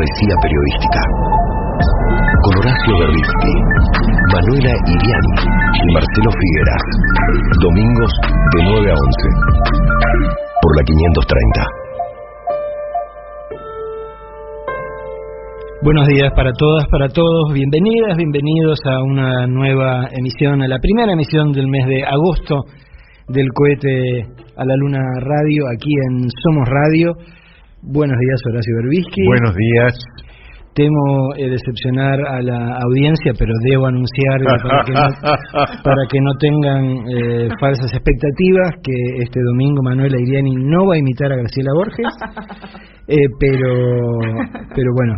poesía periodística. Con Horacio Berbisky, Manuela Iriani y Marcelo Figueras. Domingos de 9 a 11. Por la 530. Buenos días para todas, para todos. Bienvenidas, bienvenidos a una nueva emisión, a la primera emisión del mes de agosto del Cohete a la Luna Radio, aquí en Somos Radio. Buenos días, Horacio Berbisky. Buenos días. Temo decepcionar a la audiencia, pero debo anunciar para que no tengan falsas expectativas que este domingo Manuela Iriani no va a imitar a Graciela Borges, pero bueno,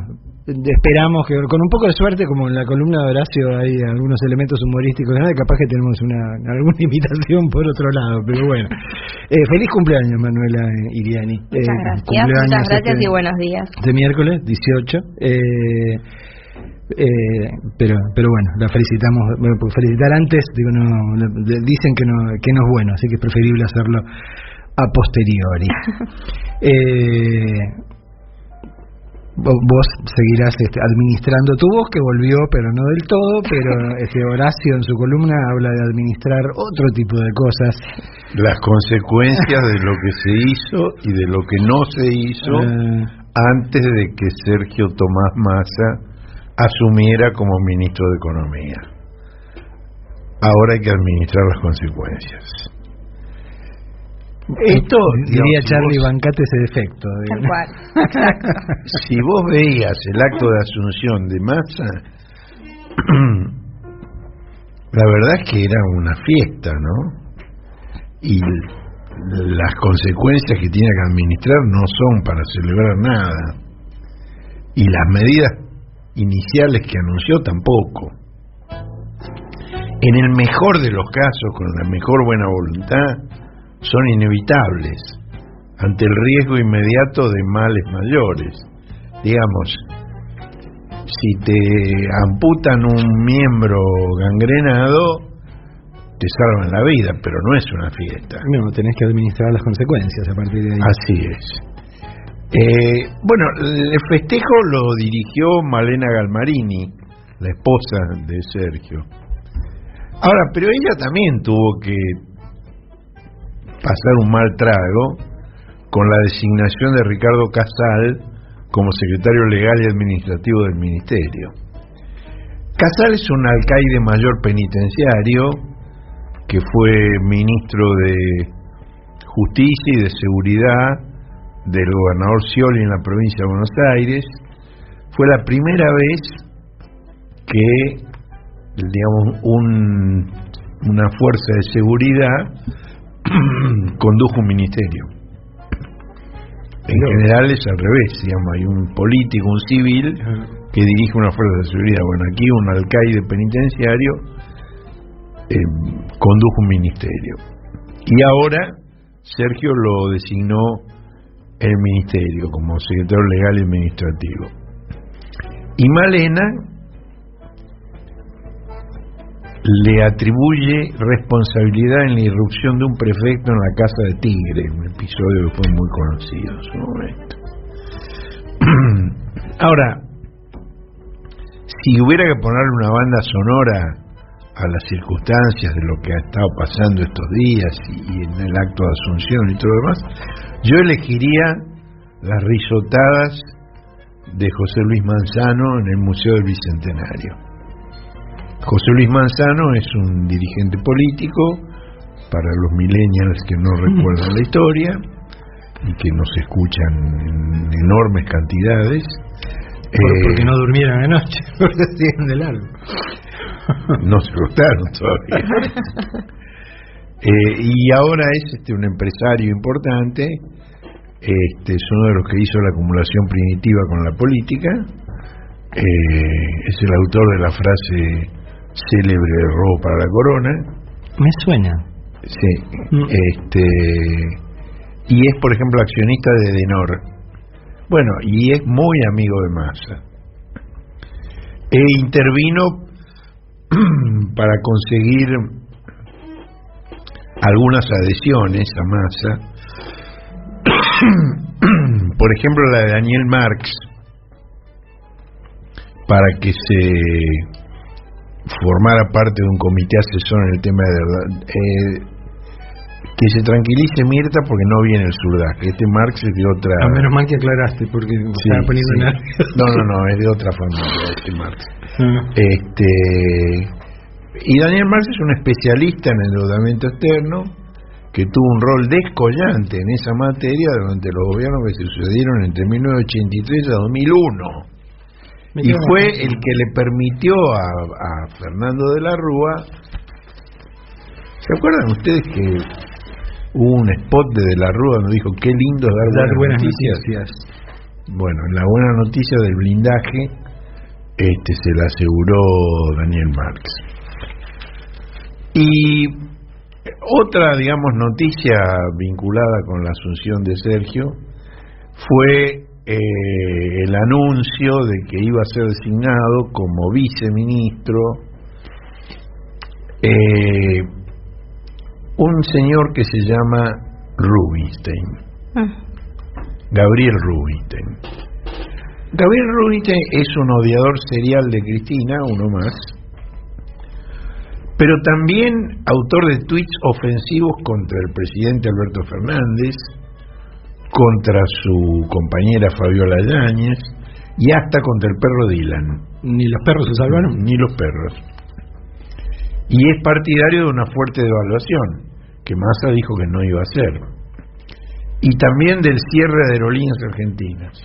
esperamos que con un poco de suerte, como en la columna de Horacio hay algunos elementos humorísticos, capaz que tenemos alguna imitación por otro lado, pero bueno. Feliz cumpleaños, Manuela Iriani. Muchas gracias y buenos días. De miércoles 18. Pero bueno, la felicitamos. Bueno, por felicitar antes, digo, dicen que no es bueno, así que es preferible hacerlo a posteriori. Vos seguirás administrando tu voz, que volvió, pero no del todo, pero Horacio en su columna habla de administrar otro tipo de cosas. Las consecuencias de lo que se hizo y de lo que no se hizo antes de que Sergio Tomás Massa asumiera como ministro de Economía. Ahora hay que administrar las consecuencias. Esto, diría Charlie, bancate ese defecto. Tal cual. Si vos veías el acto de asunción de Massa, la verdad es que era una fiesta, ¿no? Y las consecuencias que tiene que administrar no son para celebrar nada. Y las medidas iniciales que anunció tampoco. En el mejor de los casos, con la mejor buena voluntad, son inevitables ante el riesgo inmediato de males mayores. Digamos, si te amputan un miembro gangrenado, te salvan la vida, pero no es una fiesta. No, tenés que administrar las consecuencias a partir de ahí. Así es. Bueno, el festejo lo dirigió Malena Galmarini, la esposa de Sergio. Ahora, pero ella también tuvo que pasar un mal trago con la designación de Ricardo Casal como secretario legal y administrativo del ministerio. Casal es un alcaide mayor penitenciario que fue ministro de Justicia y de Seguridad del gobernador Scioli en la provincia de Buenos Aires. Fue la primera vez que, digamos, una fuerza de seguridad condujo un ministerio. En general es al revés, digamos, hay un político, un civil que dirige una fuerza de seguridad. Bueno, aquí un alcaide penitenciario condujo un ministerio. Y ahora Sergio lo designó el ministerio como secretario legal y administrativo. Y Malena le atribuye responsabilidad en la irrupción de un prefecto en la Casa de Tigre, un episodio que fue muy conocido en su momento. Ahora, si hubiera que ponerle una banda sonora a las circunstancias de lo que ha estado pasando estos días y en el acto de asunción y todo lo demás, yo elegiría las risotadas de José Luis Manzano en el Museo del Bicentenario. José Luis Manzano es un dirigente político, para los millennials que no recuerdan la historia y que nos escuchan en enormes cantidades. Porque no durmieron anoche, porque siguen del alma. No se acostaron todavía. Y ahora es un empresario importante, es uno de los que hizo la acumulación primitiva con la política, es el autor de la frase célebre de robo para la corona. Me suena. Sí. Y es, por ejemplo, accionista de Edenor. Bueno, y es muy amigo de Massa. Intervino para conseguir algunas adhesiones a Massa. Por ejemplo, la de Daniel Marx, para que se formara parte de un comité asesor en el tema de que se tranquilice Mirta porque no viene el surdaje. Este Marx es de otra... menos mal que aclaraste porque me estaba poniendo nervioso. No, es de otra familia este Marx. Y Daniel Marx es un especialista en endeudamiento externo que tuvo un rol descollante en esa materia durante los gobiernos que se sucedieron entre 1983 a 2001. Y fue el que le permitió a Fernando de la Rúa. ¿Se acuerdan ustedes que hubo un spot de la Rúa donde dijo qué lindo es dar buenas noticias? Bueno, la buena noticia del blindaje se la aseguró Daniel Marx. Y otra, digamos, noticia vinculada con la asunción de Sergio fue el anuncio de que iba a ser designado como viceministro un señor que se llama Rubinstein, Gabriel Rubinstein. Gabriel Rubinstein es un odiador serial de Cristina, uno más, pero también autor de tweets ofensivos contra el presidente Alberto Fernández, contra su compañera Fabiola Yáñez y hasta contra el perro Dylan. ¿Ni los perros se salvaron? Ni los perros. Y es partidario de una fuerte devaluación, que Massa dijo que no iba a hacer. Y también del cierre de aerolíneas argentinas.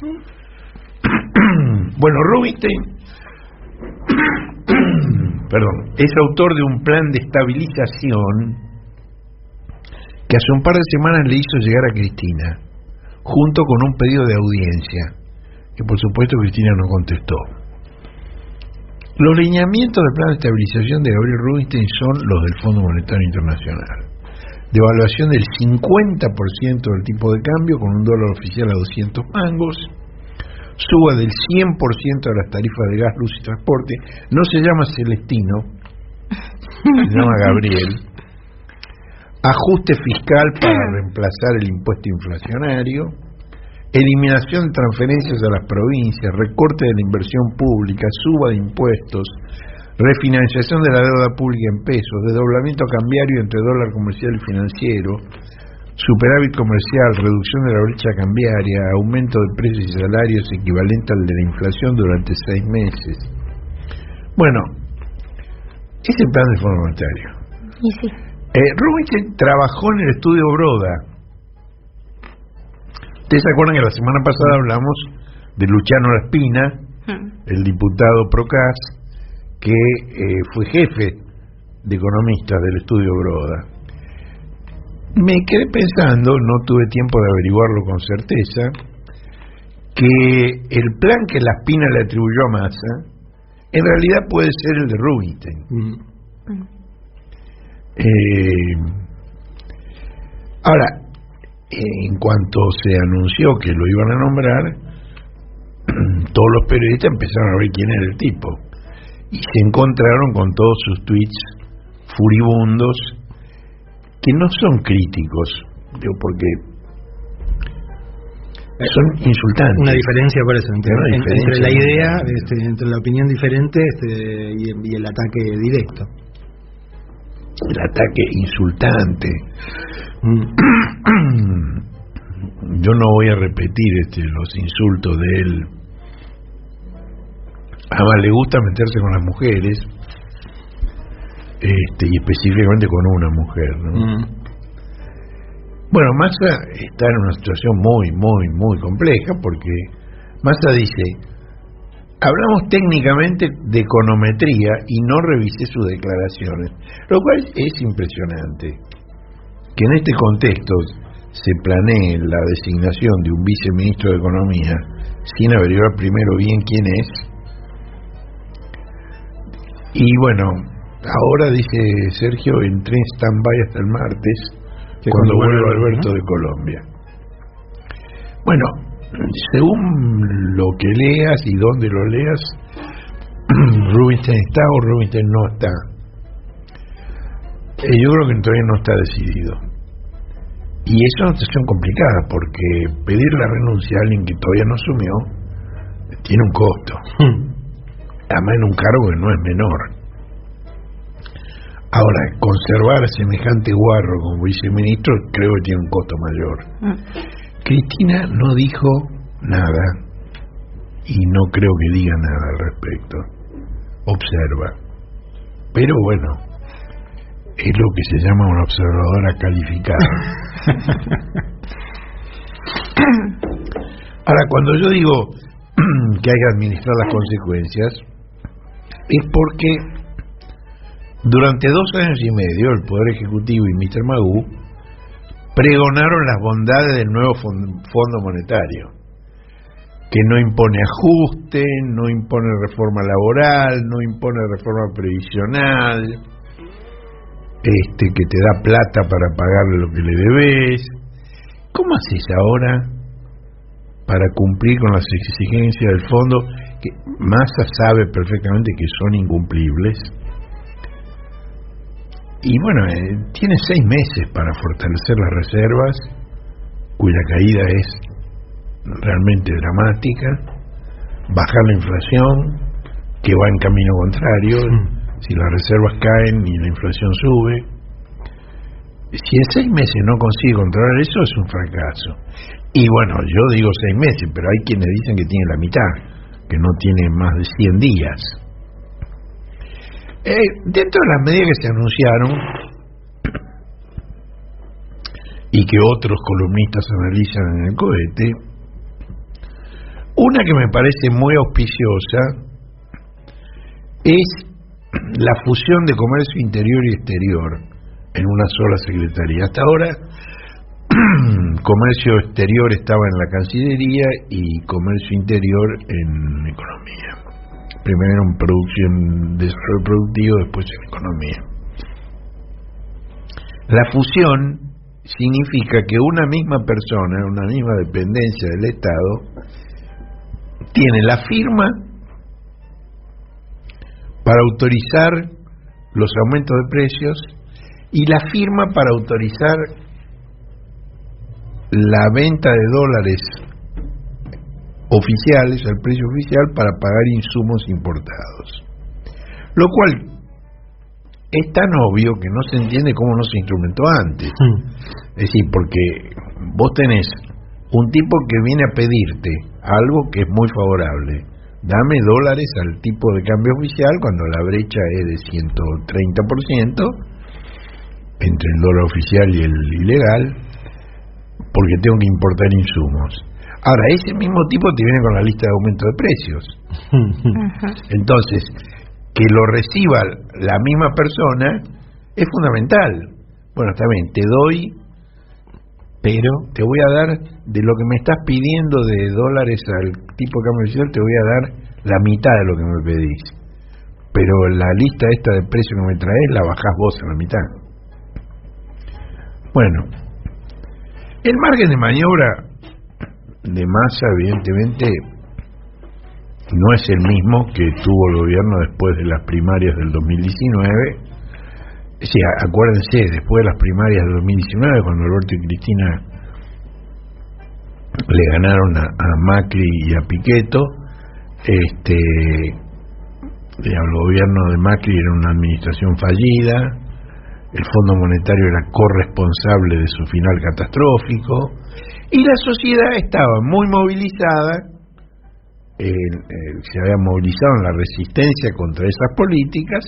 Bueno, Rubinstein es autor de un plan de estabilización que hace un par de semanas le hizo llegar a Cristina, junto con un pedido de audiencia, que por supuesto Cristina no contestó. Los lineamientos del plan de estabilización de Gabriel Rubinstein son los del Fondo Monetario Internacional. Devaluación del 50% del tipo de cambio con un dólar oficial a 200 mangos, suba del 100% de las tarifas de gas, luz y transporte, no se llama Celestino, se llama Gabriel, ajuste fiscal para reemplazar el impuesto inflacionario, eliminación de transferencias a las provincias, recorte de la inversión pública, suba de impuestos, refinanciación de la deuda pública en pesos, desdoblamiento cambiario entre dólar comercial y financiero, superávit comercial, reducción de la brecha cambiaria, aumento de precios y salarios equivalente al de la inflación durante 6 meses. Bueno, ese es el plan del Fondo Monetario. Y sí. Rubinstein trabajó en el estudio Broda. Ustedes se acuerdan que la semana pasada hablamos de Luciano Laspina, el diputado Procas, que fue jefe de economistas del estudio Broda. Me quedé pensando, no tuve tiempo de averiguarlo con certeza, que el plan que Laspina le atribuyó a Massa en realidad puede ser el de Rubinstein. Ahora, en cuanto se anunció que lo iban a nombrar, todos los periodistas empezaron a ver quién era el tipo y se encontraron con todos sus tweets furibundos que no son críticos, porque son insultantes. Una diferencia por eso entre la idea, entre la opinión diferente y el ataque directo. El ataque insultante. Yo no voy a repetir los insultos de él. Además le gusta meterse con las mujeres, y específicamente con una mujer, ¿no? Bueno, Massa está en una situación muy, muy, muy compleja, porque Massa dice: hablamos técnicamente de econometría y no revisé sus declaraciones, lo cual es impresionante que en este contexto se planee la designación de un viceministro de Economía sin averiguar primero bien quién es. Y bueno, ahora dice Sergio, entré en stand-by hasta el martes, cuando vuelva Alberto de Colombia. Bueno, según lo que leas y dónde lo leas, Rubinstein está o Rubinstein no está. Yo creo que todavía no está decidido. Y es una situación complicada, porque pedir la renuncia a alguien que todavía no asumió tiene un costo. además en un cargo que no es menor. Ahora, conservar a semejante guarro como viceministro creo que tiene un costo mayor. Cristina no dijo nada y no creo que diga nada al respecto. Observa. Pero bueno, es lo que se llama una observadora calificada. Ahora, cuando yo digo que hay que administrar las consecuencias, es porque durante 2 años y medio el Poder Ejecutivo y Mr. Magoo pregonaron las bondades del nuevo Fondo Monetario, que no impone ajuste, no impone reforma laboral, no impone reforma previsional, que te da plata para pagarle lo que le debes. ¿Cómo haces ahora para cumplir con las exigencias del fondo, que Massa sabe perfectamente que son incumplibles? Y bueno, tiene 6 meses para fortalecer las reservas, cuya caída es realmente dramática, bajar la inflación, que va en camino contrario. Si las reservas caen y la inflación sube, si en 6 meses no consigue controlar eso, es un fracaso. Y bueno, yo digo 6 meses, pero hay quienes dicen que tiene la mitad, que no tiene más de 100 días. Dentro de las medidas que se anunciaron y que otros columnistas analizan en el cohete, una que me parece muy auspiciosa es la fusión de comercio interior y exterior en una sola secretaría. Hasta ahora comercio exterior estaba en la Cancillería y comercio interior en economía. Primero en producción, desarrollo productivo, después en economía. La fusión significa que una misma persona, una misma dependencia del Estado, tiene la firma para autorizar los aumentos de precios y la firma para autorizar la venta de dólares oficiales, al precio oficial, para pagar insumos importados. Lo cual es tan obvio que no se entiende cómo no se instrumentó antes. Es decir, porque vos tenés un tipo que viene a pedirte algo que es muy favorable. Dame dólares al tipo de cambio oficial cuando la brecha es de 130% entre el dólar oficial y el ilegal, porque tengo que importar insumos. Ahora, ese mismo tipo te viene con la lista de aumento de precios. Entonces, que lo reciba la misma persona es fundamental. Bueno, está bien, te doy, pero te voy a dar de lo que me estás pidiendo de dólares al tipo de cambio oficial, te voy a dar la mitad de lo que me pedís. Pero la lista esta de precios que me traes la bajás vos a la mitad. Bueno, el margen de maniobra de Massa, evidentemente, no es el mismo que tuvo el gobierno después de las primarias del 2019. Sí, acuérdense, después de las primarias del 2019, cuando Alberto y Cristina le ganaron a Macri y a Pichetto, el gobierno de Macri era una administración fallida, el Fondo Monetario era corresponsable de su final catastrófico, y la sociedad estaba muy movilizada, se había movilizado en la resistencia contra esas políticas,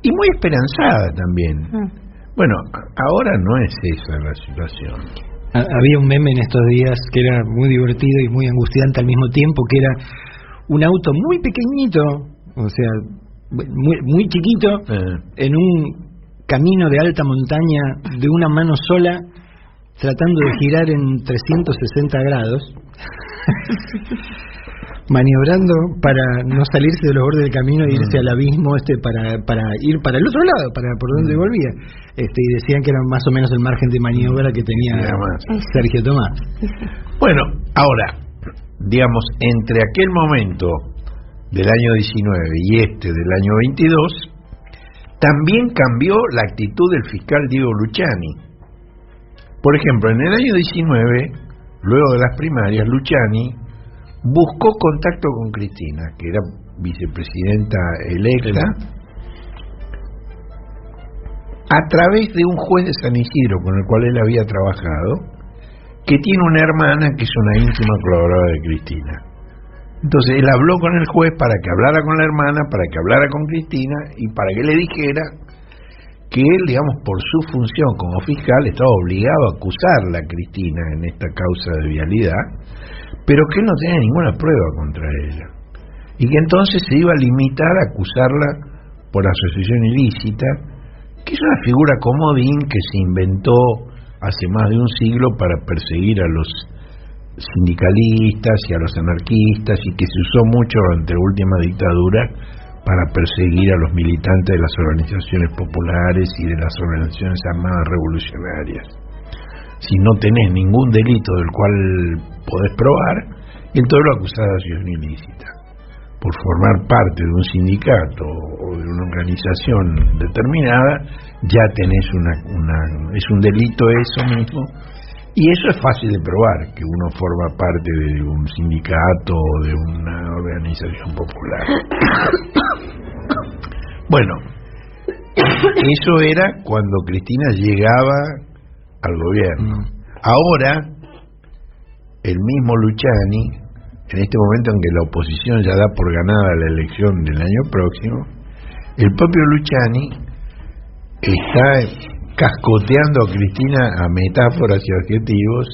y muy esperanzada también. Bueno, ahora no es esa la situación. Había un meme en estos días que era muy divertido y muy angustiante al mismo tiempo, que era un auto muy pequeñito, o sea, muy chiquito, en un camino de alta montaña de una mano sola, tratando de girar en 360 grados, maniobrando para no salirse de los bordes del camino e irse al abismo para ir para el otro lado, para por donde volvía. Y decían que era más o menos el margen de maniobra que tenía Sergio Tomás. Bueno, ahora, digamos, entre aquel momento del año 19 y del año 22, también cambió la actitud del fiscal Diego Luciani. Por ejemplo, en el año 19, luego de las primarias, Luciani buscó contacto con Cristina, que era vicepresidenta electa, a través de un juez de San Isidro con el cual él había trabajado, que tiene una hermana que es una íntima colaboradora de Cristina. Entonces él habló con el juez para que hablara con la hermana, para que hablara con Cristina y para que le dijera que él, digamos, por su función como fiscal estaba obligado a acusarla a Cristina en esta causa de vialidad, pero que él no tenía ninguna prueba contra ella y que entonces se iba a limitar a acusarla por asociación ilícita, que es una figura comodín que se inventó hace más de un siglo para perseguir a los sindicalistas y a los anarquistas, y que se usó mucho durante la última dictadura para perseguir a los militantes de las organizaciones populares y de las organizaciones armadas revolucionarias. Si no tenés ningún delito del cual podés probar, entonces lo acusás de asociación ilícita. Por formar parte de un sindicato o de una organización determinada, ya tenés es un delito eso mismo, y eso es fácil de probar, que uno forma parte de un sindicato o de una organización popular. Bueno, eso era cuando Cristina llegaba al gobierno. Ahora, el mismo Luciani, en este momento en que la oposición ya da por ganada la elección del año próximo, el propio Luciani está cascoteando a Cristina a metáforas y adjetivos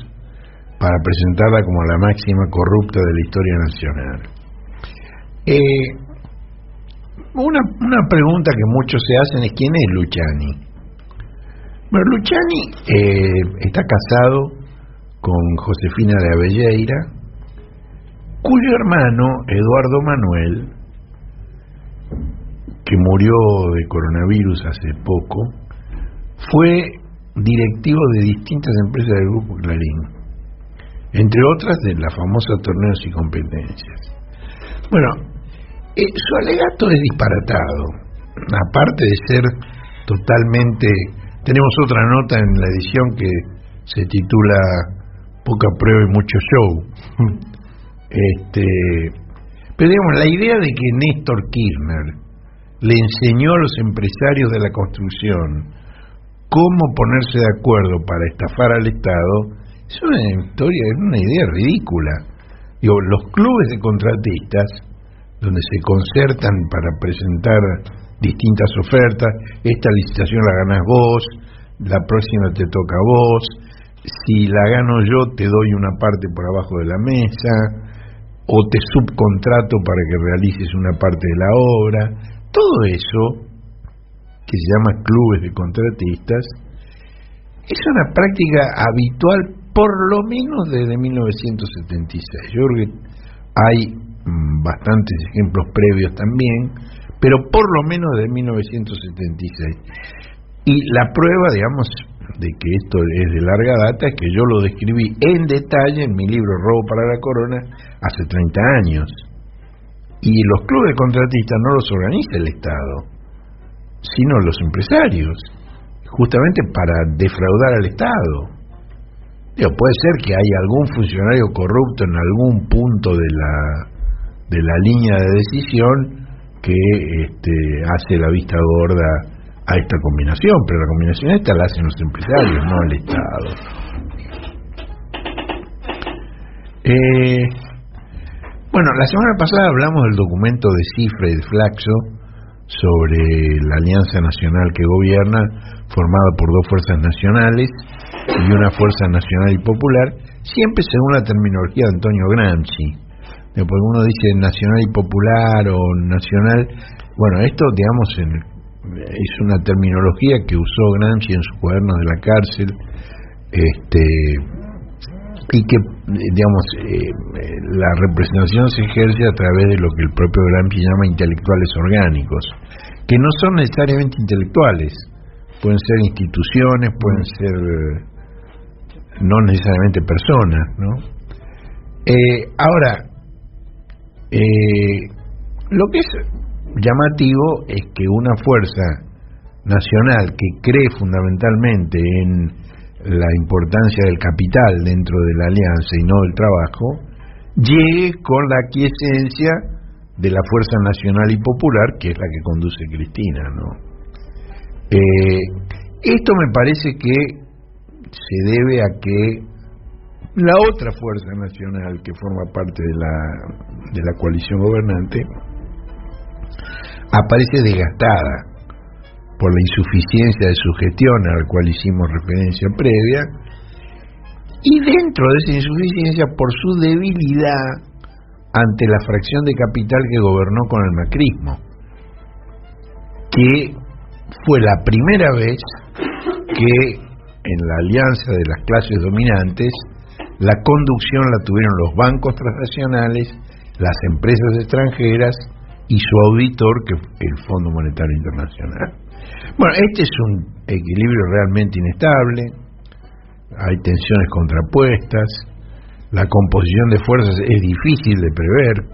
para presentarla como la máxima corrupta de la historia nacional. Una pregunta que muchos se hacen es: ¿quién es Luciani? Bueno, Luciani está casado con Josefina de Avelleira, cuyo hermano, Eduardo Manuel, que murió de coronavirus hace poco, fue directivo de distintas empresas del Grupo Clarín, entre otras de la famosa Torneos y Competencias. Bueno, su alegato es disparatado, aparte de ser totalmente... Tenemos otra nota en la edición que se titula Poca prueba y mucho show. Pero digamos, la idea de que Néstor Kirchner le enseñó a los empresarios de la construcción cómo ponerse de acuerdo para estafar al Estado es una idea ridícula. Digo, los clubes de contratistas, donde se concertan para presentar distintas ofertas, esta licitación la ganás vos, la próxima te toca a vos, si la gano yo te doy una parte por abajo de la mesa, o te subcontrato para que realices una parte de la obra. Todo eso, que se llama clubes de contratistas, es una práctica habitual por lo menos desde 1976. Yo creo que hay bastantes ejemplos previos también, pero por lo menos desde 1976. Y la prueba, digamos, de que esto es de larga data es que yo lo describí en detalle en mi libro Robo para la Corona hace 30 años. Y los clubes de contratistas no los organiza el Estado, sino los empresarios, justamente para defraudar al Estado. Puede ser que haya algún funcionario corrupto en algún punto de la línea de decisión que hace la vista gorda a esta combinación, pero la combinación esta la hacen los empresarios, no el Estado. Bueno, la semana pasada hablamos del documento de Cifra y de Flaxo sobre la Alianza Nacional que gobierna, formada por dos fuerzas nacionales y una fuerza nacional y popular, siempre según la terminología de Antonio Gramsci. Porque uno dice nacional y popular o nacional, bueno, esto, digamos, es una terminología que usó Gramsci en sus cuadernos de la cárcel, y que, digamos, la representación se ejerce a través de lo que el propio Gramsci llama intelectuales orgánicos, que no son necesariamente intelectuales, pueden ser instituciones, pueden ser no necesariamente personas, ¿no? Ahora, lo que es llamativo es que una fuerza nacional que cree fundamentalmente en la importancia del capital dentro de la alianza y no del trabajo, llegue con la aquiescencia de la Fuerza Nacional y Popular, que es la que conduce Cristina, ¿no? Esto me parece que se debe a que la otra fuerza nacional que forma parte de la coalición gobernante aparece desgastada por la insuficiencia de su gestión, a la cual hicimos referencia previa, y dentro de esa insuficiencia por su debilidad ante la fracción de capital que gobernó con el macrismo, que fue la primera vez que en la alianza de las clases dominantes la conducción la tuvieron los bancos transnacionales, las empresas extranjeras y su auditor, que es el Fondo Monetario Internacional. Bueno, este es un equilibrio realmente inestable, hay tensiones contrapuestas, la composición de fuerzas es difícil de prever,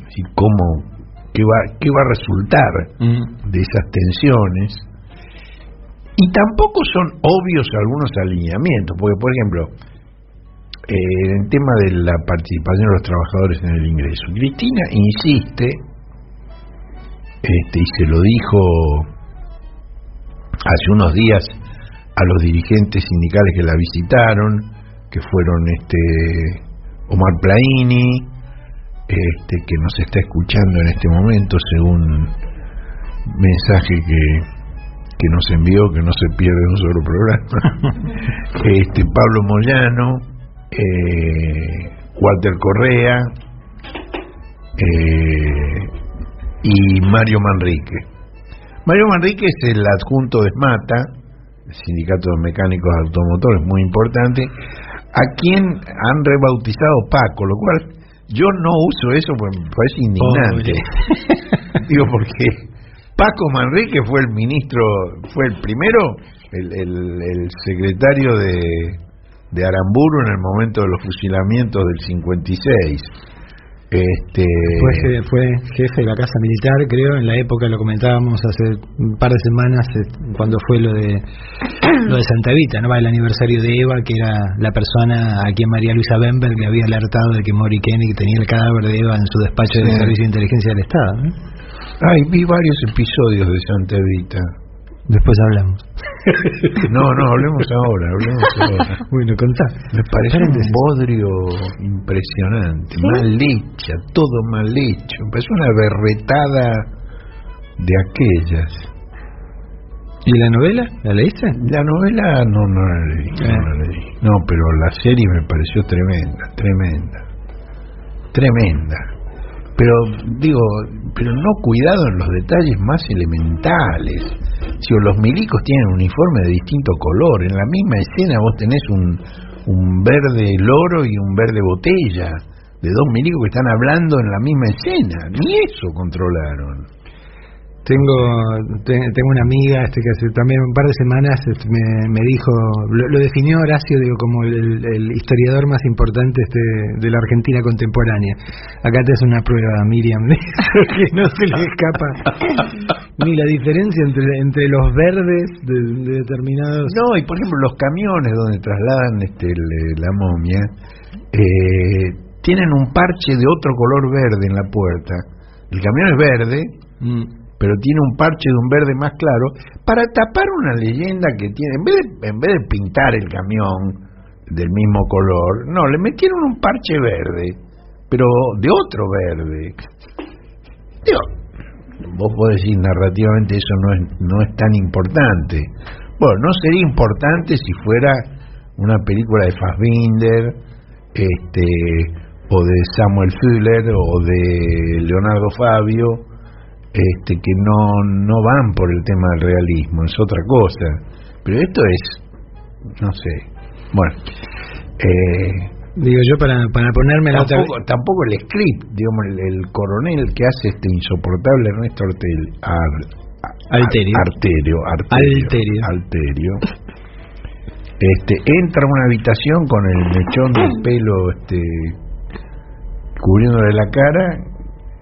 así como qué va a resultar de esas tensiones, y tampoco son obvios algunos alineamientos, porque por ejemplo, en el tema de la participación de los trabajadores en el ingreso, Cristina insiste, y se lo dijo hace unos días a los dirigentes sindicales que la visitaron, que fueron Omar Plaini, que nos está escuchando en este momento según mensaje que nos envió, que no se pierde un solo programa, Pablo Moyano, Walter Correa y Mario Manrique. Mario Manrique es el adjunto de SMATA, el Sindicato de Mecánicos Automotores, muy importante, a quien han rebautizado Paco, lo cual yo no uso eso porque me parece indignante. Digo, porque Paco Manrique fue el ministro, fue el primero, el secretario de Aramburu en el momento de los fusilamientos del 56. Fue jefe de la Casa Militar, creo, en la época, lo comentábamos hace un par de semanas, cuando fue lo de Santa Evita, ¿no? El aniversario de Eva, que era la persona a quien María Luisa Bemberg le había alertado de que Mori Koenig tenía el cadáver de Eva en su despacho del Servicio de Inteligencia del Estado, ¿no? Ay, vi varios episodios de Santa Evita. Después hablamos. No, hablemos ahora. Bueno, contá. Me parece un bodrio impresionante, ¿sí? Mal hecha, todo mal hecho. Me parece una berretada de aquellas. ¿Y la novela? ¿La leíste? La novela no la leí. No, pero la serie me pareció tremenda. Pero pero no cuidado en los detalles más elementales. Si los milicos tienen un uniforme de distinto color, en la misma escena vos tenés un verde loro y un verde botella, de dos milicos que están hablando en la misma escena, ni eso controlaron. Tengo una amiga que hace también un par de semanas me dijo, lo definió Horacio, como el historiador más importante de la Argentina contemporánea. Acá te hace una prueba, Miriam, que no se le escapa ni la diferencia entre los verdes de determinados. No, y por ejemplo los camiones donde trasladan la momia tienen un parche de otro color verde en la puerta. El camión es verde, pero tiene un parche de un verde más claro para tapar una leyenda que tiene. En vez de pintar el camión del mismo color, no, le metieron un parche verde, pero de otro verde. Vos podés decir narrativamente eso no es tan importante. Bueno, no sería importante si fuera una película de Fassbinder, o de Samuel Fuller o de Leonardo Fabio, que no van por el tema del realismo, es otra cosa. Pero esto es, no sé, bueno, digo yo para ponerme tampoco el script, digamos, el coronel que hace este insoportable Ernesto Alterio entra a una habitación con el mechón del pelo cubriéndole la cara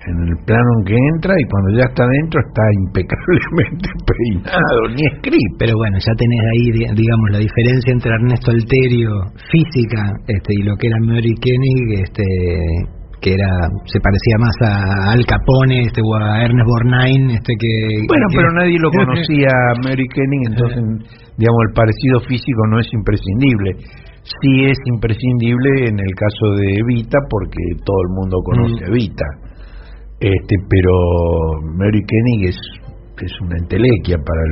en el plano en que entra, y cuando ya está dentro está impecablemente peinado, ni script. Pero bueno, ya tenés ahí, digamos, la diferencia entre Ernesto Alterio física y lo que era Mori Koenig que se parecía más a Al Capone, o a Ernest Borgnine, pero nadie lo conocía a Mary Kenning, entonces digamos el parecido físico no es imprescindible. Sí es imprescindible en el caso de Evita, porque todo el mundo conoce a Evita, pero Mary Kenning es una entelequia para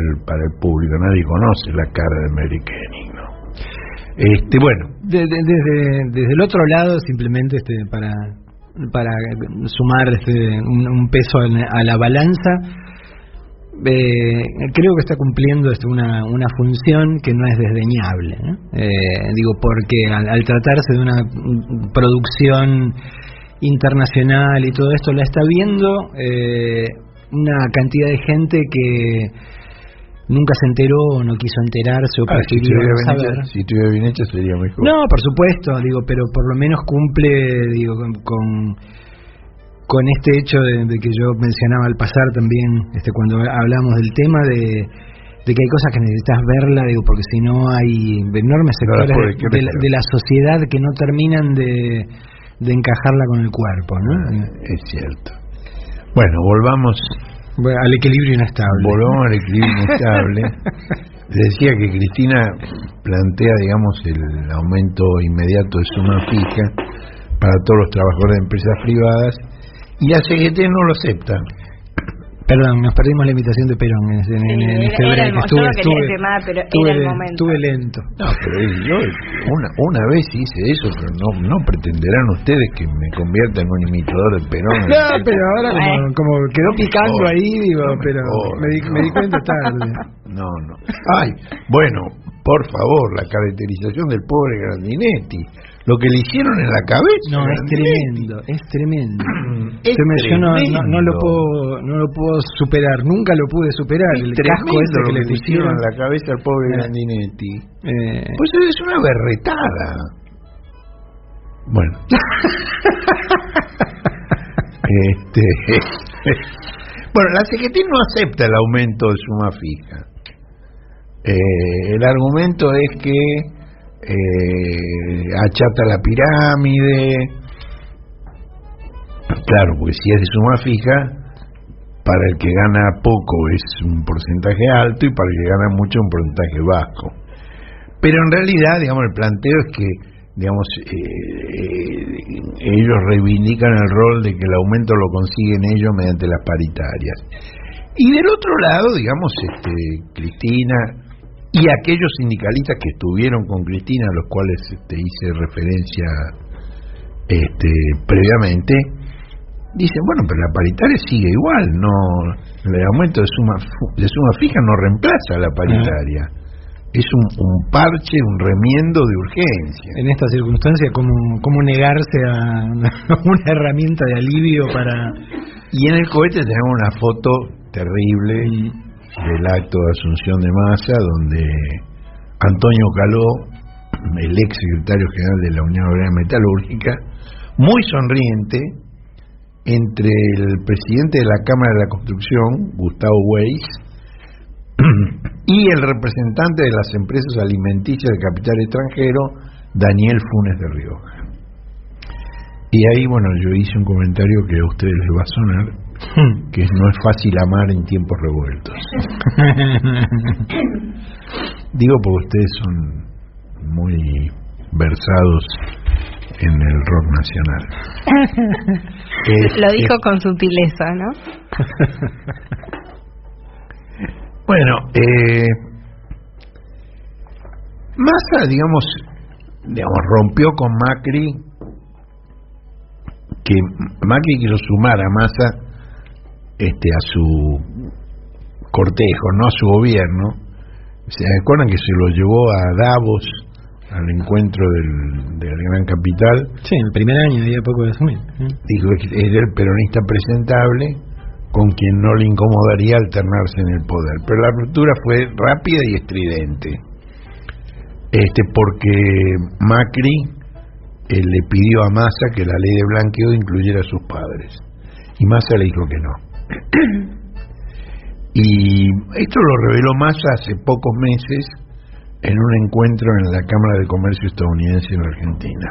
el público, nadie conoce la cara de Mary Kenning, ¿no? Bueno, desde el otro lado, simplemente para sumar un peso a la balanza, creo que está cumpliendo una función que no es desdeñable, ¿no? Porque al tratarse de una producción internacional y todo esto, la está viendo una cantidad de gente que nunca se enteró o no quiso enterarse o prefirió saber. Si estuviera bien hecha sería mejor. No, por supuesto, pero por lo menos cumple, con este hecho de que yo mencionaba al pasar también, cuando hablamos del tema de que hay cosas que necesitas verla, porque si no hay enormes sectores de la sociedad que no terminan de encajarla con el cuerpo, ¿no? Es cierto. Bueno, volvamos al equilibrio inestable. Volvamos al equilibrio inestable. Decía que Cristina plantea, digamos, el aumento inmediato de suma fija para todos los trabajadores de empresas privadas, y la CGT no lo acepta. Perdón, nos perdimos la invitación de Perón en este break. Estuve lento. No, pero yo una vez hice eso, pero no pretenderán ustedes que me convierta en un imitador de Perón. No, pero ahora como quedó picando ahí, pero me di cuenta tarde. No. Ay, bueno, por favor, la caracterización del pobre Grandinetti. Lo que le hicieron en la cabeza. No, es tremendo. Yo no lo puedo superar, nunca lo pude superar. El casco ese que le pusieron en la cabeza al pobre Grandinetti. Pues es una berretada. Bueno. Bueno, la CGT no acepta el aumento de suma fija. El argumento es que achata la pirámide. Claro, porque si es de suma fija, para el que gana poco es un porcentaje alto y para el que gana mucho un porcentaje bajo. Pero en realidad, digamos, el planteo es que, digamos, ellos reivindican el rol de que el aumento lo consiguen ellos mediante las paritarias. Y del otro lado, digamos, Cristina y aquellos sindicalistas que estuvieron con Cristina, a los cuales hice referencia previamente, dicen, bueno, pero la paritaria sigue igual, no, el aumento de suma fija no reemplaza a la paritaria, es un parche, un remiendo de urgencia. En esta circunstancia, ¿cómo negarse a una herramienta de alivio para...? Y en el cohete tenemos una foto terrible del acto de asunción de Massa, donde Antonio Caló, el ex secretario general de la Unión Obrera Metalúrgica, muy sonriente, entre el presidente de la Cámara de la Construcción, Gustavo Weiss, y el representante de las empresas alimenticias de capital extranjero, Daniel Funes de Rioja. Y ahí, bueno, yo hice un comentario que a ustedes les va a sonar, que no es fácil amar en tiempos revueltos. Digo porque ustedes son muy versados en el rock nacional. Lo dijo con sutileza, ¿no? Bueno, Massa, digamos, rompió con Macri, que Macri quiso sumar a Massa a su cortejo, no a su gobierno. ¿Se acuerdan que se lo llevó a Davos, al encuentro del gran capital? Sí, en el primer año, ahí a poco de asumir. Dijo que era el peronista presentable con quien no le incomodaría alternarse en el poder. Pero la ruptura fue rápida y estridente, porque Macri le pidió a Massa que la ley de blanqueo incluyera a sus padres, y Massa le dijo que no. Y esto lo reveló Massa hace pocos meses en un encuentro en la Cámara de Comercio estadounidense en Argentina.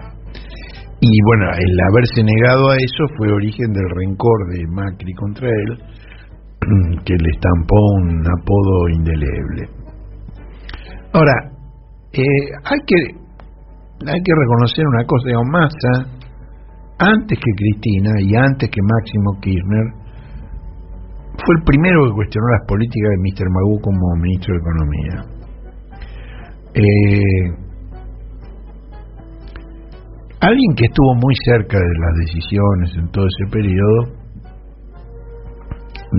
Y bueno, el haberse negado a eso fue origen del rencor de Macri contra él, que le estampó un apodo indeleble. Ahora, hay que reconocer una cosa, digamos, Massa, antes que Cristina y antes que Máximo Kirchner, fue el primero que cuestionó las políticas de Mr. Magoo como ministro de Economía. Alguien que estuvo muy cerca de las decisiones en todo ese periodo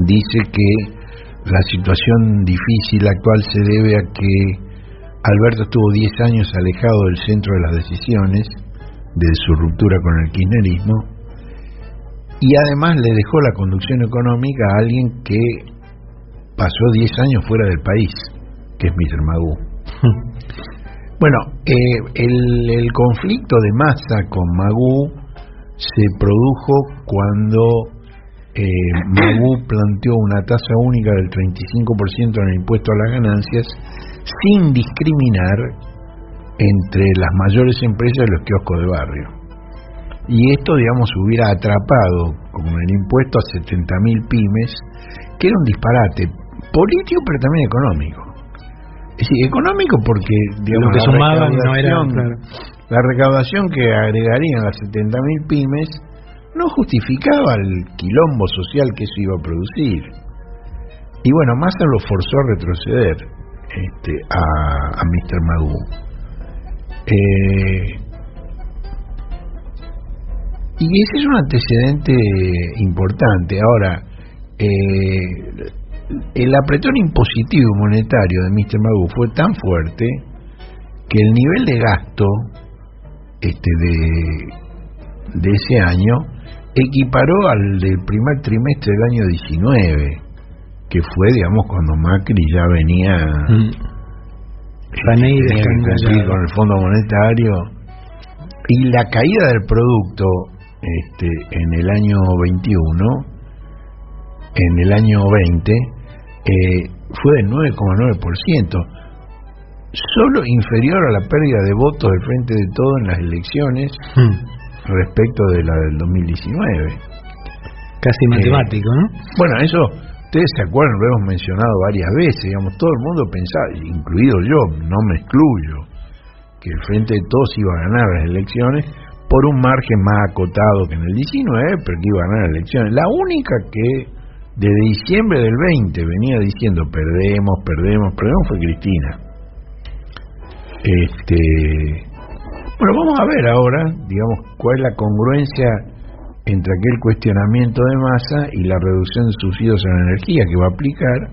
dice que la situación difícil actual se debe a que Alberto estuvo 10 años alejado del centro de las decisiones, de su ruptura con el kirchnerismo, y además le dejó la conducción económica a alguien que pasó 10 años fuera del país, que es Mr. Magoo. Bueno, el conflicto de Massa con Magoo se produjo cuando Magoo planteó una tasa única del 35% en el impuesto a las ganancias, sin discriminar entre las mayores empresas y los kioscos de barrio. Y esto, digamos, hubiera atrapado con el impuesto a 70.000 pymes, que era un disparate político pero también económico. Es decir, económico porque, digamos, lo que sumaban no era, claro, la recaudación que agregarían las 70.000 pymes no justificaba el quilombo social que eso iba a producir. Y bueno, Massa lo forzó a retroceder a Mr. Magoo. Y ese es un antecedente importante. Ahora, el apretón impositivo monetario de Mr. Magoo fue tan fuerte que el nivel de gasto de ese año equiparó al del primer trimestre del año 19, que fue, digamos, cuando Macri ya venía con el Fondo Monetario, y la caída del producto en el año 21, en el año 20, fue del 9,9%, solo inferior a la pérdida de votos del Frente de Todos en las elecciones respecto de la del 2019. Casi matemático, ¿no? Bueno, eso, ustedes se acuerdan, lo hemos mencionado varias veces, digamos, todo el mundo pensaba, incluido yo, no me excluyo, que el Frente de Todos iba a ganar las elecciones por un margen más acotado que en el 19, pero que iba a ganar las elecciones. La única que desde diciembre del 20 venía diciendo perdemos fue Cristina. Bueno, vamos a ver ahora, digamos, cuál es la congruencia entre aquel cuestionamiento de Massa y la reducción de subsidios a la energía que va a aplicar,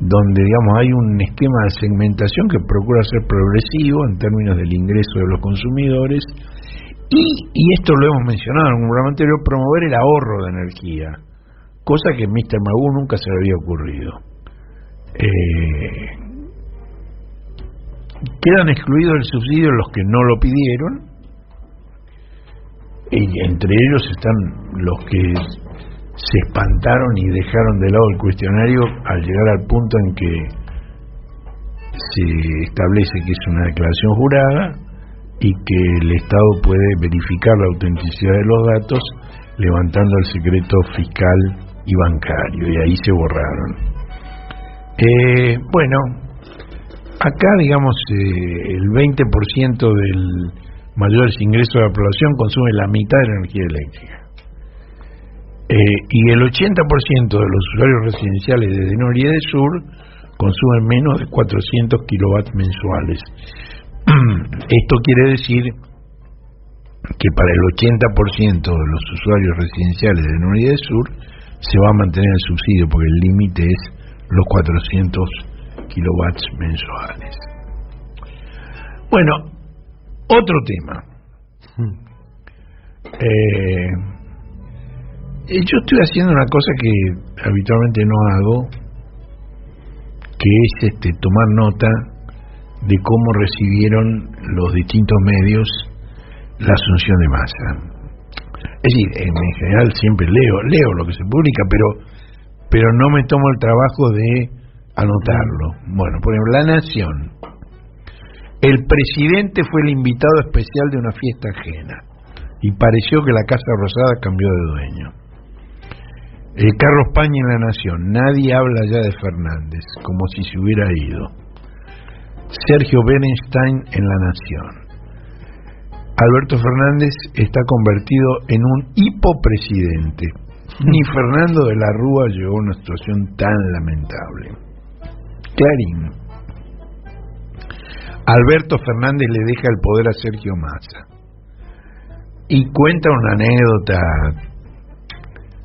donde, digamos, hay un esquema de segmentación que procura ser progresivo en términos del ingreso de los consumidores, y esto lo hemos mencionado en un programa anterior, promover el ahorro de energía, cosa que Mr. Magoo nunca se le había ocurrido. Quedan excluidos del subsidio los que no lo pidieron, y entre ellos están los que se espantaron y dejaron de lado el cuestionario al llegar al punto en que se establece que es una declaración jurada y que el Estado puede verificar la autenticidad de los datos levantando el secreto fiscal y bancario, y ahí se borraron. Bueno, acá, digamos, el 20% del mayores ingresos de la población consume la mitad de la energía eléctrica. Y el 80% de los usuarios residenciales de Norte y de Sur consumen menos de 400 kilowatts mensuales. Esto quiere decir que para el 80% de los usuarios residenciales de Norte y de Sur se va a mantener el subsidio, porque el límite es los 400 kilowatts mensuales. Bueno, otro tema. Yo estoy haciendo una cosa que habitualmente no hago, que es tomar nota de cómo recibieron los distintos medios la asunción de Massa. Es decir, en general siempre leo lo que se publica, pero no me tomo el trabajo de anotarlo. Bueno, por ejemplo, La Nación. El presidente fue el invitado especial de una fiesta ajena y pareció que la Casa Rosada cambió de dueño. Carlos Pañi en La Nación: nadie habla ya de Fernández, como si se hubiera ido. Sergio Berenstein en La Nación: Alberto Fernández está convertido en un hipopresidente. Ni Fernando de la Rúa llegó a una situación tan lamentable. Clarín: Alberto Fernández le deja el poder a Sergio Massa. Y cuenta una anécdota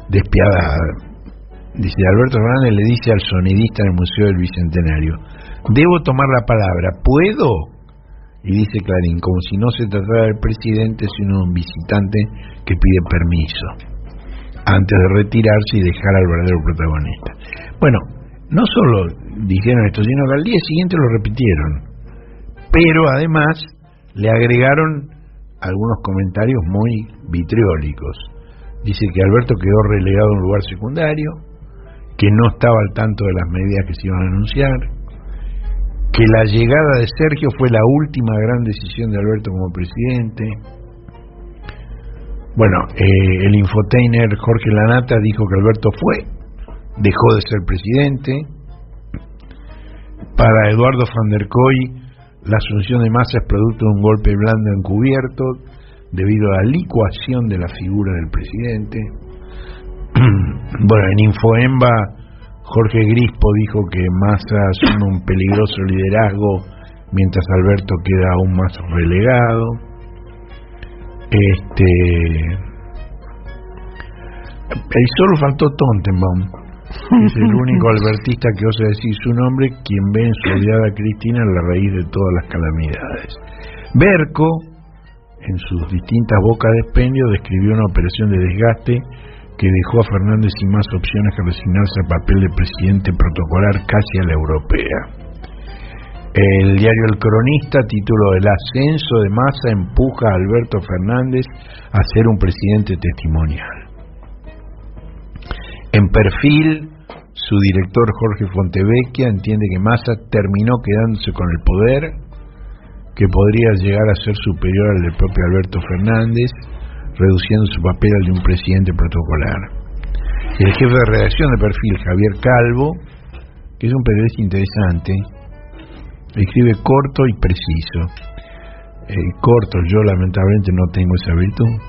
despiadada. Dice: Alberto Fernández le dice al sonidista en el Museo del Bicentenario: debo tomar la palabra, ¿puedo? Y dice Clarín, como si no se tratara del presidente, sino de un visitante que pide permiso antes de retirarse y dejar al verdadero protagonista. Bueno, no solo dijeron esto, sino que al día siguiente lo repitieron, pero además le agregaron algunos comentarios muy vitriólicos. Dice que Alberto quedó relegado a un lugar secundario, que no estaba al tanto de las medidas que se iban a anunciar, que la llegada de Sergio fue la última gran decisión de Alberto como presidente. Bueno, el infotainer Jorge Lanata dijo que Alberto dejó de ser presidente. Para Eduardo van der Koy, la asunción de Massa es producto de un golpe blando encubierto debido a la licuación de la figura del presidente. Bueno, en Infoemba, Jorge Grispo dijo que Massa asume un peligroso liderazgo mientras Alberto queda aún más relegado. Solo faltó Tontenbaum, que es el único albertista que osa decir su nombre, quien ve en su odiada Cristina la raíz de todas las calamidades. Berco, en sus distintas bocas de expendio, describió una operación de desgaste que dejó a Fernández sin más opciones que resignarse al papel de presidente protocolar casi a la europea. El diario El Cronista tituló: el ascenso de Massa empuja a Alberto Fernández a ser un presidente testimonial. En Perfil, su director Jorge Fontevecchia entiende que Massa terminó quedándose con el poder, que podría llegar a ser superior al del propio Alberto Fernández, reduciendo su papel al de un presidente protocolar. El jefe de redacción de Perfil, Javier Calvo, que es un periodista interesante, escribe corto y preciso. Corto, yo lamentablemente no tengo esa virtud.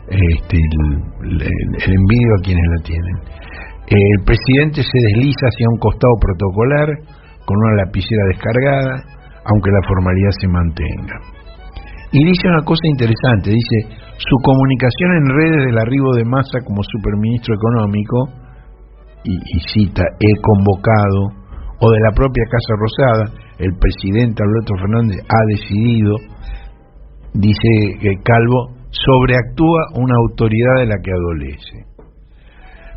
El envidio a quienes la tienen. El presidente se desliza hacia un costado protocolar con una lapicera descargada, aunque la formalidad se mantenga. Y dice una cosa interesante, dice: su comunicación en redes del arribo de Massa como superministro económico, y cita, he convocado, o de la propia Casa Rosada, el presidente Alberto Fernández ha decidido, dice Calvo, sobreactúa una autoridad de la que adolece.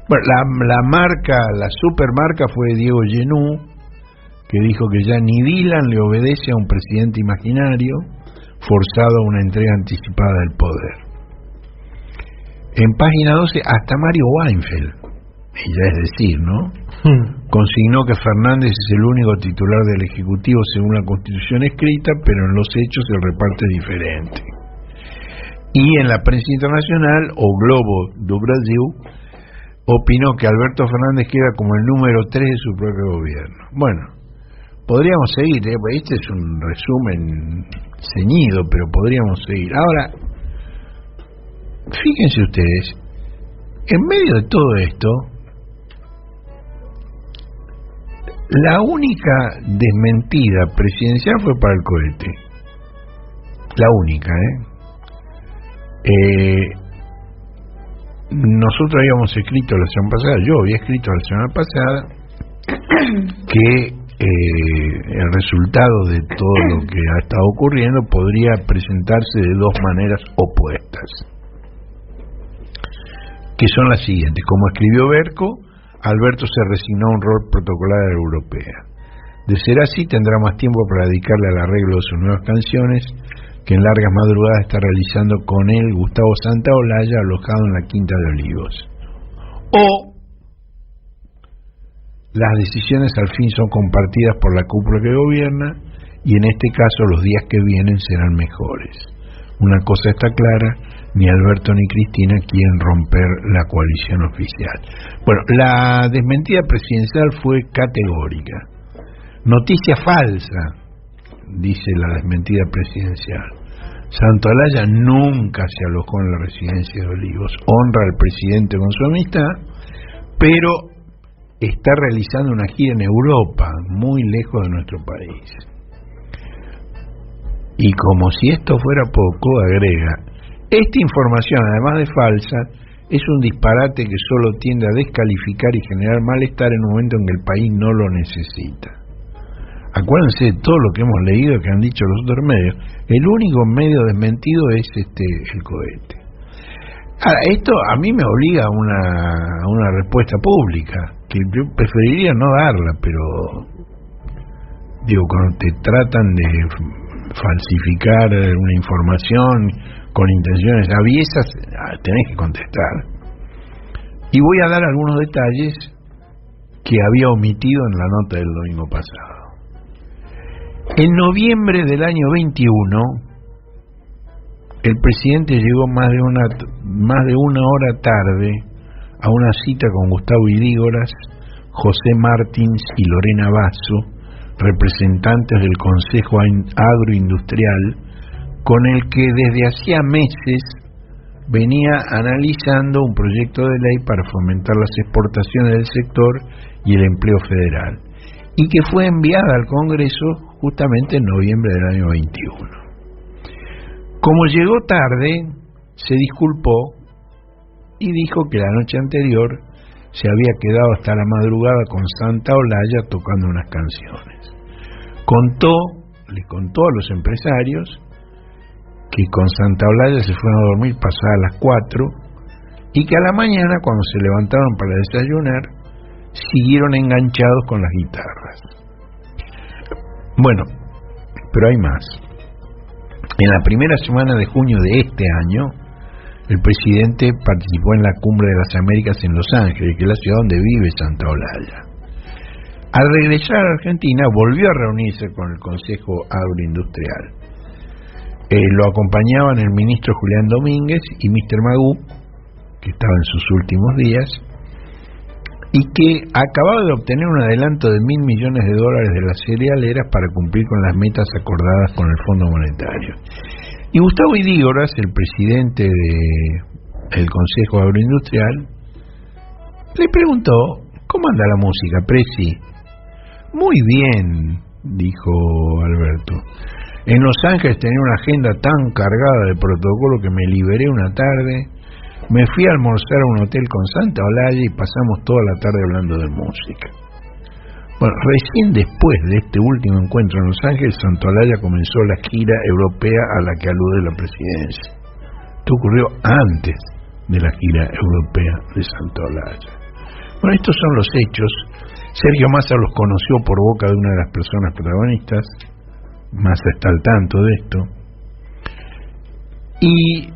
Bueno, la supermarca fue Diego Genú, que dijo que ya ni Dylan le obedece a un presidente imaginario forzado a una entrega anticipada del poder. En página 12, hasta Mario Weinfeld, y ya es decir, ¿no? Consignó que Fernández es el único titular del Ejecutivo según la Constitución escrita, pero en los hechos el reparto es diferente. Y en la prensa internacional, O Globo do Brasil opinó que Alberto Fernández queda como el número 3 de su propio gobierno. Bueno, podríamos seguir, este es un resumen ceñido, pero podríamos seguir. Ahora, fíjense ustedes, en medio de todo esto, la única desmentida presidencial fue para el cohete. La única, nosotros habíamos escrito la semana pasada, yo había escrito la semana pasada, que el resultado de todo lo que ha estado ocurriendo podría presentarse de dos maneras opuestas, que son las siguientes. Como escribió Berco, Alberto se resignó a un rol protocolar europea. De ser así, tendrá más tiempo para dedicarle al arreglo de sus nuevas canciones, que en largas madrugadas está realizando con él Gustavo Santaolalla, alojado en la Quinta de Olivos. O las decisiones al fin son compartidas por la cúpula que gobierna y en este caso los días que vienen serán mejores. Una cosa está clara, ni Alberto ni Cristina quieren romper la coalición oficial. Bueno, la desmentida presidencial fue categórica. Noticia falsa, dice la desmentida presidencial. Santolaya nunca se alojó en la residencia de Olivos, honra al presidente con su amistad, pero está realizando una gira en Europa, muy lejos de nuestro país. Y como si esto fuera poco, agrega: esta información, además de falsa, es un disparate que solo tiende a descalificar y generar malestar en un momento en que el país no lo necesita. Acuérdense de todo lo que hemos leído, que han dicho los otros medios. El único medio desmentido es el cohete. Ahora, esto a mí me obliga a una respuesta pública, que yo preferiría no darla, pero digo, cuando te tratan de falsificar una información con intenciones aviesas, tenés que contestar. Y voy a dar algunos detalles que había omitido en la nota del domingo pasado. En noviembre del año 21, el presidente llegó más de una hora tarde a una cita con Gustavo Idígoras, José Martins y Lorena Basso, representantes del Consejo Agroindustrial, con el que desde hacía meses venía analizando un proyecto de ley para fomentar las exportaciones del sector y el empleo federal, y que fue enviada al Congreso justamente en noviembre del año 21. Como llegó tarde, se disculpó y dijo que la noche anterior se había quedado hasta la madrugada con Santa Olaya tocando unas canciones. Les contó a los empresarios que con Santa Olaya se fueron a dormir pasadas las 4 y que a la mañana, cuando se levantaron para desayunar, siguieron enganchados con las guitarras. Bueno, pero hay más. En la primera semana de junio de este año, el presidente participó en la Cumbre de las Américas en Los Ángeles, que es la ciudad donde vive Santa Olaya. Al regresar a Argentina, volvió a reunirse con el Consejo Agroindustrial. Lo acompañaban el ministro Julián Domínguez y Mr. Magú, que estaba en sus últimos días, y que acababa de obtener un adelanto de $1.000 millones de las cerealeras para cumplir con las metas acordadas con el Fondo Monetario. Y Gustavo Idígoras, el presidente del Consejo Agroindustrial, le preguntó: ¿cómo anda la música, Presi? Muy bien, dijo Alberto. En Los Ángeles tenía una agenda tan cargada de protocolo que me liberé una tarde. Me fui a almorzar a un hotel con Santa Olaya y pasamos toda la tarde hablando de música. Bueno, recién después de este último encuentro en Los Ángeles, Santa Olaya comenzó la gira europea a la que alude la presidencia. Esto ocurrió antes de la gira europea de Santa Olaya. Bueno, estos son los hechos. Sergio Massa los conoció por boca de una de las personas protagonistas. Massa está al tanto de esto. Y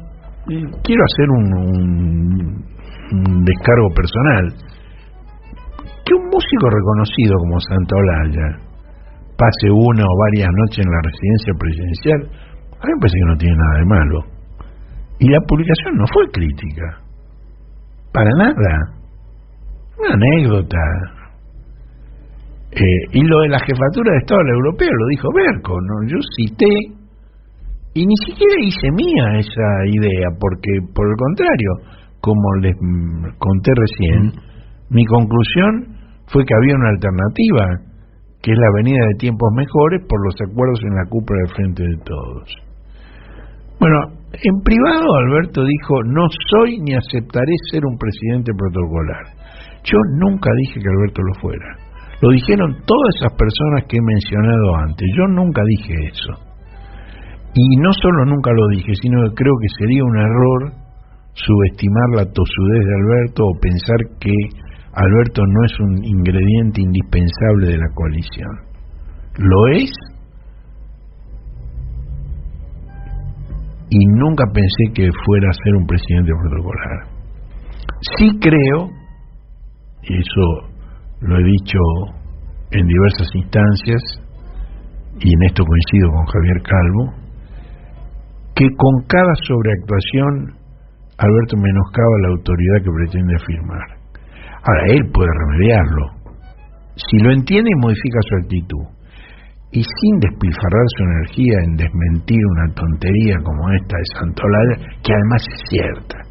quiero hacer un descargo personal. Que un músico reconocido como Santa Olaya pase una o varias noches en la residencia presidencial, a mí me parece que no tiene nada de malo. Y la publicación no fue crítica, para nada, una anécdota. Y lo de la jefatura de Estado de la Europea lo dijo Berco, ¿no? Yo cité y ni siquiera hice mía esa idea, porque por el contrario, como les conté recién, mi conclusión fue que había una alternativa, que es la venida de tiempos mejores por los acuerdos en la cúpula del Frente de Todos. Bueno, en privado Alberto dijo: no soy ni aceptaré ser un presidente protocolar. Yo nunca dije que Alberto lo fuera. Lo dijeron todas esas personas que he mencionado antes. Yo nunca dije eso. Y no solo nunca lo dije, sino que creo que sería un error subestimar la tosudez de Alberto o pensar que Alberto no es un ingrediente indispensable de la coalición. Lo es, y nunca pensé que fuera a ser un presidente protocolar. Sí creo, y eso lo he dicho en diversas instancias, y en esto coincido con Javier Calvo, que con cada sobreactuación Alberto menoscaba la autoridad que pretende afirmar. Ahora, él puede remediarlo, si lo entiende y modifica su actitud, y sin despilfarrar su energía en desmentir una tontería como esta de Santolaya, que además es cierta.